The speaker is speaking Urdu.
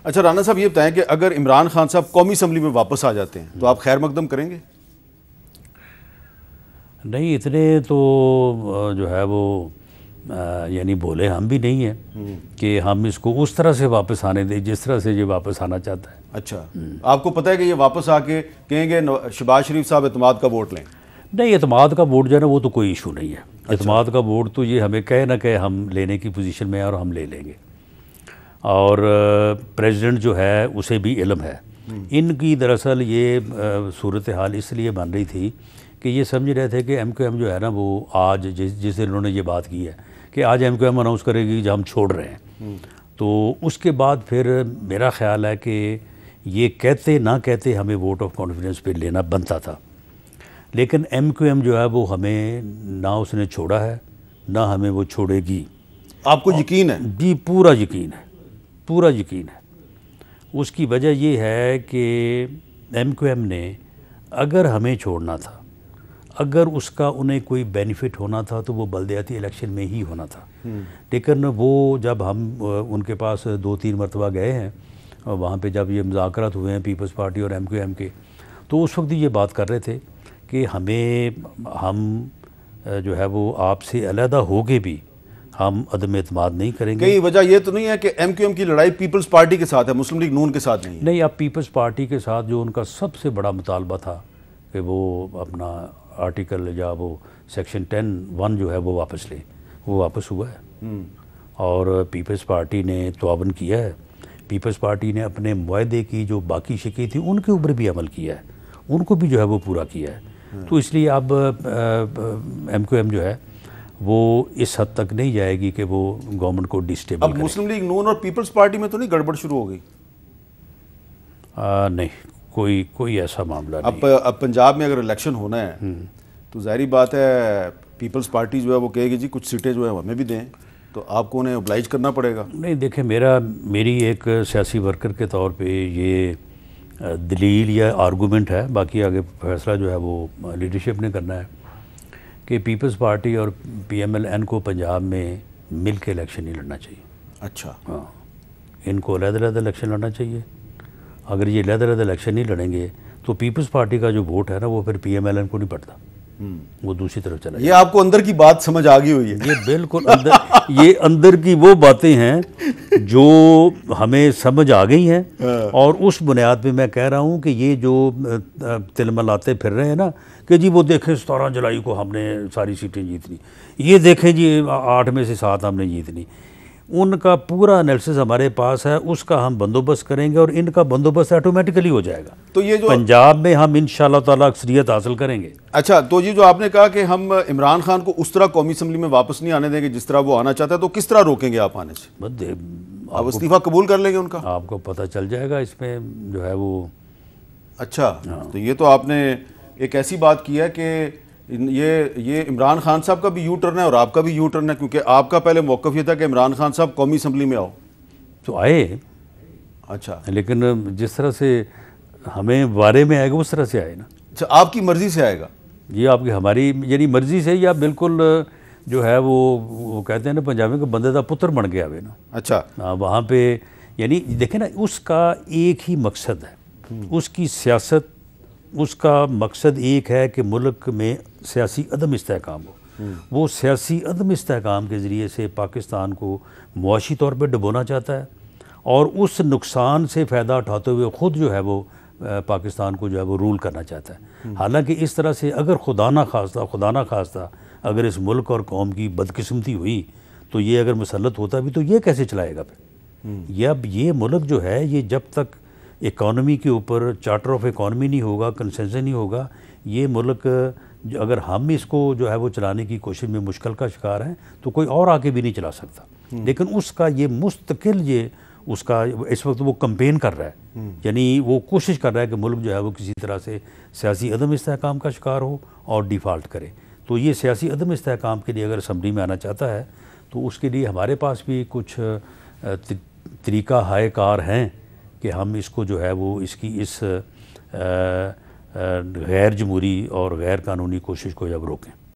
اچھا رانا صاحب یہ بتائیں کہ اگر عمران خان صاحب قومی اسمبلی میں واپس آ جاتے ہیں تو آپ خیر مقدم کریں گے؟ نہیں، اتنے تو جو ہے وہ یعنی بولے ہم بھی نہیں ہیں کہ ہم اس کو اس طرح سے واپس آنے دیں جس طرح سے یہ واپس آنا چاہتا ہے۔ اچھا، آپ کو پتہ ہے کہ یہ واپس آ کے کہیں گے شہباز شریف صاحب اعتماد کا ووٹ لیں؟ نہیں، اعتماد کا ووٹ جو ہے نا وہ تو کوئی ایشو نہیں ہے۔ اعتماد کا ووٹ تو یہ ہمیں کہے نہ کہ ہم لینے کی پوزیشن میں ہیں اور ہم لے لیں گے، اور پریزیڈنٹ جو ہے اسے بھی علم ہے۔ ان کی دراصل یہ صورتحال اس لیے بن رہی تھی کہ یہ سمجھ رہے تھے کہ ایم کیو ایم جو ہے نا وہ آج جس دن انہوں نے یہ بات کی ہے کہ آج ایم کیو ایم اناؤنس کرے گی جب ہم چھوڑ رہے ہیں، تو اس کے بعد پھر میرا خیال ہے کہ یہ کہتے نہ کہتے ہمیں ووٹ آف کانفیڈنس پہ لینا بنتا تھا، لیکن ایم کیو ایم جو ہے وہ ہمیں نہ اس نے چھوڑا ہے نہ ہمیں وہ چھوڑے گی۔ آپ کو یقین ہے؟ جی پورا یقین ہے، پورا یقین ہے۔ اس کی وجہ یہ ہے کہ ایم کیو ایم نے اگر ہمیں چھوڑنا تھا، اگر اس کا انہیں کوئی بینیفٹ ہونا تھا تو وہ بلدیاتی الیکشن میں ہی ہونا تھا، لیکن وہ جب ہم ان کے پاس 2-3 مرتبہ گئے ہیں وہاں پہ جب یہ مذاکرات ہوئے ہیں پیپلز پارٹی اور ایم کیو ایم کے، تو اس وقت یہ بات کر رہے تھے کہ ہم جو ہے وہ آپ سے علیحدہ ہو کے بھی ہم عدم اعتماد نہیں کریں گے۔ کہیں وجہ یہ تو نہیں ہے کہ ایم کیو ایم کی لڑائی پیپلز پارٹی کے ساتھ ہے، مسلم لیگ نون کے ساتھ نہیں ہے؟ نہیں، اب پیپلز پارٹی کے ساتھ جو ان کا سب سے بڑا مطالبہ تھا کہ وہ اپنا آرٹیکل یا وہ سیکشن 10(1) جو ہے وہ واپس لیں، وہ واپس ہوا ہے، اور پیپلز پارٹی نے تعاون کیا ہے۔ پیپلز پارٹی نے اپنے معاہدے کی جو باقی شکیں تھیں ان کے اوپر بھی عمل کیا ہے، ان کو بھی جو ہے وہ پورا کیا ہے۔ تو اس لیے اب ایم کیو ایم جو ہے وہ اس حد تک نہیں جائے گی کہ وہ گورنمنٹ کو ڈسٹیبل اب مسلم لیگ نون اور پیپلز پارٹی میں تو نہیں گڑبڑ شروع ہو گئی؟ نہیں، کوئی ایسا معاملہ نہیں۔ اب پنجاب میں اگر الیکشن ہونا ہے تو ظاہری بات ہے پیپلز پارٹی جو ہے وہ کہے گی جی کچھ سیٹیں جو ہے ہمیں بھی دیں، تو آپ کو انہیں اوبلائج کرنا پڑے گا۔ نہیں دیکھیں، میری ایک سیاسی ورکر کے طور پہ یہ دلیل یا آرگومنٹ ہے، باقی آگے فیصلہ جو ہے وہ لیڈرشپ نے کرنا ہے، کہ پیپلز پارٹی اور پی ایم ایل این کو پنجاب میں مل کے الیکشن نہیں لڑنا چاہیے۔ اچھا، ہاں، ان کو علیحدہ الیکشن لڑنا چاہیے۔ اگر یہ علیحدہ الیکشن نہیں لڑیں گے تو پیپلز پارٹی کا جو ووٹ ہے نا وہ پھر پی ایم ایل این کو نہیں پڑتا، وہ دوسری طرف چلا جائے۔ یہ آپ کو اندر کی بات سمجھ آ گئی ہوئی ہے؟ یہ بالکل یہ اندر کی وہ باتیں ہیں جو ہمیں سمجھ آ گئی ہیں، اور اس بنیاد پہ میں کہہ رہا ہوں کہ یہ جو تلملاتے پھر رہے ہیں نا کہ جی وہ دیکھیں 17 جولائی کو ہم نے ساری سیٹیں جیت لی، یہ دیکھیں جی 8 میں سے 7 ہم نے جیت لی، ان کا پورا انالیسس ہمارے پاس ہے، اس کا ہم بندوبست کریں گے اور ان کا بندوبست آٹومیٹکلی ہو جائے گا۔ تو یہ جو پنجاب میں ہم انشاءاللہ تعالیٰ اکثریت حاصل کریں گے۔ اچھا، تو یہ جو آپ نے کہا کہ ہم عمران خان کو اس طرح قومی اسمبلی میں واپس نہیں آنے دیں گے جس طرح وہ آنا چاہتا ہے، تو کس طرح روکیں گے آپ آنے سے؟ آپ استعفیٰ قبول کر لیں گے ان کا؟ آپ کو پتہ چل جائے گا اس میں جو ہے وہ۔ اچھا، تو یہ تو آپ نے ایک ایسی بات کی ہے کہ یہ عمران خان صاحب کا بھی یو ٹرن ہے اور آپ کا بھی یو ٹرن ہے، کیونکہ آپ کا پہلے موقف یہ تھا کہ عمران خان صاحب قومی اسمبلی میں آؤ تو آئے۔ اچھا، لیکن جس طرح سے ہمیں بارے میں آئے گا اس طرح سے آئے نا۔ اچھا، آپ کی مرضی سے آئے گا؟ یہ آپ کی ہماری یعنی مرضی سے، یا بالکل جو ہے وہ کہتے ہیں نا پنجابی کا بندے دا پتر بن گیا ہوئے نا۔ اچھا، وہاں پہ یعنی دیکھیں نا اس کا ایک ہی مقصد ہے، اس کی سیاست، اس کا مقصد ایک ہے کہ ملک میں سیاسی عدم استحکام ہو۔ وہ سیاسی عدم استحکام کے ذریعے سے پاکستان کو معاشی طور پہ ڈبونا چاہتا ہے، اور اس نقصان سے فائدہ اٹھاتے ہوئے خود جو ہے وہ پاکستان کو جو ہے وہ رول کرنا چاہتا ہے۔ حالانکہ اس طرح سے اگر خدا نہ خواستہ اگر اس ملک اور قوم کی بدقسمتی ہوئی تو یہ اگر مسلط ہوتا بھی تو یہ کیسے چلائے گا پھر؟ اب یہ ملک جو ہے یہ جب تک اکانومی کے اوپر چارٹر آف اکانومی نہیں ہوگا، کنسنسس نہیں ہوگا، یہ ملک اگر ہم اس کو جو ہے وہ چلانے کی کوشش میں مشکل کا شکار ہیں تو کوئی اور آگے بھی نہیں چلا سکتا۔ لیکن اس کا یہ مستقل اس کا اس وقت وہ کمپین کر رہا ہے، یعنی وہ کوشش کر رہا ہے کہ ملک جو ہے وہ کسی طرح سے سیاسی عدم استحکام کا شکار ہو اور ڈیفالٹ کرے۔ تو یہ سیاسی عدم استحکام کے لیے اگر اسمبلی میں آنا چاہتا ہے تو اس کے لیے ہمارے پاس بھی کچھ طریقہ ہائے کار ہیں کہ ہم اس کو جو ہے وہ اس کی اس غیر جمہوری اور غیر قانونی کوشش کو جب روکیں۔